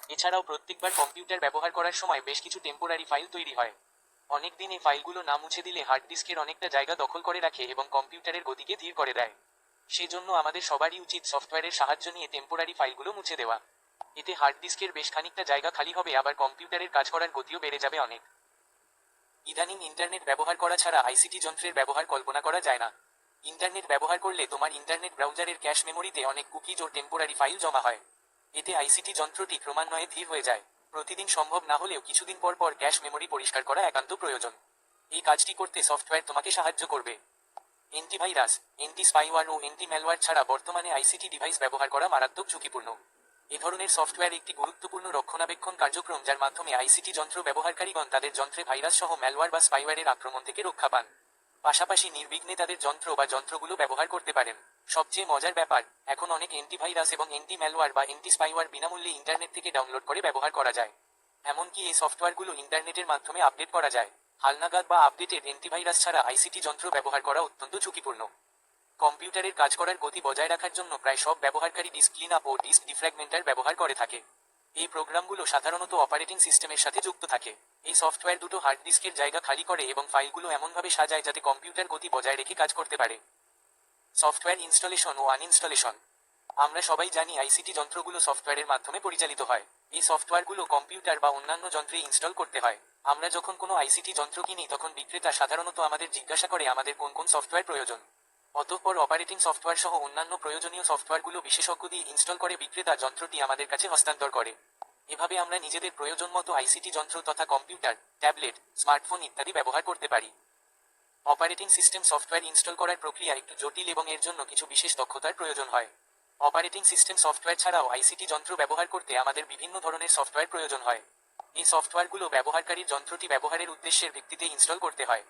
এছাড়াও প্রত্যেকবার কম্পিউটার ব্যবহার করার সময় বেশ কিছু টেম্পোরারি ফাইল তৈরি হয়। অনেক দিন এই ফাইলগুলো না মুছে দিলে হার্ড ডিস্কের অনেকটা জায়গা দখল করে রাখে এবং কম্পিউটারের গতিকে ধীর করে দেয়। সেজন্য আমাদের সবারই উচিত সফটওয়্যারের সাহায্য নিয়ে টেম্পোরারি ফাইলগুলো মুছে দেওয়া। এতে হার্ড ডিস্কের বেশ খানিকটা জায়গা খালি হবে, আবার কম্পিউটারের কাজ করার গতিও বেড়ে যাবে অনেক। ইদানিং ইন্টারনেট ব্যবহার করা ছাড়া আইসিটি যন্ত্রের ব্যবহার কল্পনা করা যায় না। ইন্টারনেট ব্যবহার করলে তোমার ইন্টারনেট ব্রাউজারের ক্যাশ মেমোরিতে অনেক কুকিজ ও টেম্পোরারি ফাইল জমা হয়। এতে আইসিটি যন্ত্রটি ক্রমান্বয়ে ধীর হয়ে যায়। প্রতিদিন সম্ভব না হলেও কিছুদিন পর পর ক্যাশ মেমোরি পরিষ্কার করা একান্ত প্রয়োজন। এই কাজটি করতে সফটওয়্যার তোমাকে সাহায্য করবে। অ্যান্টিভাইরাস, অ্যান্টি স্পাইওয়্যার ও অ্যান্টি ম্যালওয়্যার ছাড়া বর্তমানে আইসিটি ডিভাইস ব্যবহার করা মারাত্মক ঝুঁকিপূর্ণ। এ ধরনের সফটওয়্যার একটি গুরুত্বপূর্ণ রক্ষণাবেক্ষণ কার্যক্রম, যার মাধ্যমে আইসিটি যন্ত্র ব্যবহারকারীগণ তাদের যন্ত্রে ভাইরাস সহ ম্যালওয়্যার বা স্পাইওয়্যারের আক্রমণ থেকে রক্ষা পান। পাশাপাশি নির্বিঘ্নে তাদের যন্ত্র বা যন্ত্রগুলো ব্যবহার করতে পারেন। সবচেয়ে মজার ব্যাপার, এখন অনেক অ্যান্টিভাইরাস এবং অ্যান্টি ম্যালওয়্যার বা অ্যান্টি স্পাইওয়্যার বিনামূল্যে ইন্টারনেট থেকে ডাউনলোড করে ব্যবহার করা যায়। এমনকি এই সফটওয়্যারগুলো ইন্টারনেটের মাধ্যমে আপডেট করা যায়। হালনাগাদ বা আপডেটেড অ্যান্টিভাইরাস ছাড়া আইসিটি যন্ত্র ব্যবহার করা অত্যন্ত ঝুঁকিপূর্ণ। কম্পিউটারের কাজ করার গতি বজায় রাখার জন্য প্রায় সব ব্যবহারকারী ডিস্ক ক্লিন আপ ও ডিস্ক ডিফ্র্যাগমেন্টার ব্যবহার করে থাকে। এই প্রোগ্রামগুলো সাধারণত অপারেটিং সিস্টেমের সাথে যুক্ত থাকে। এই সফটওয়্যার দুটো হার্ড ডিস্কের জায়গা খালি করে এবং ফাইলগুলো এমনভাবে সাজায় যাতে কম্পিউটার গতি বজায় রেখে কাজ করতে পারে। সফটওয়্যার ইনস্টলেশন ও আনইনস্টলেশন। আমরা সবাই জানি আইসিটি যন্ত্রগুলো সফটওয়্যারের মাধ্যমে পরিচালিত হয়। এই সফটওয়্যারগুলো কম্পিউটার বা অন্যান্য যন্ত্রে ইনস্টল করতে হয়। আমরা যখন কোনো আইসিটি যন্ত্র কিনি তখন বিক্রেতা সাধারণত আমাদের জিজ্ঞাসা করে আমাদের কোন কোন সফটওয়্যার প্রয়োজন। অতঃপর অপারেটিং সফটওয়্যার সহ অন্যান্য প্রয়োজনীয় সফটওয়্যারগুলো বিশেষজ্ঞ দিয়ে ইনস্টল করে বিক্রেতা যন্ত্রটি আমাদের কাছে হস্তান্তর করে। এভাবে আমরা নিজেদের প্রয়োজন মতো আইসিটি যন্ত্র তথা কম্পিউটার, ট্যাবলেট, স্মার্টফোন ইত্যাদি ব্যবহার করতে পারি। অপারেটিং সিস্টেম সফটওয়্যার ইনস্টল করার প্রক্রিয়া একটু জটিল এবং এর জন্য কিছু বিশেষ দক্ষতার প্রয়োজন হয়। অপারেটিং সিস্টেম সফটওয়্যার ছাড়াও আইসিটি যন্ত্র ব্যবহার করতে আমাদের বিভিন্ন ধরনের সফটওয়্যার প্রয়োজন হয়। এই সফটওয়্যারগুলো ব্যবহারকারীর যন্ত্রটি ব্যবহারের উদ্দেশ্যের ভিত্তিতে ইনস্টল করতে হয়।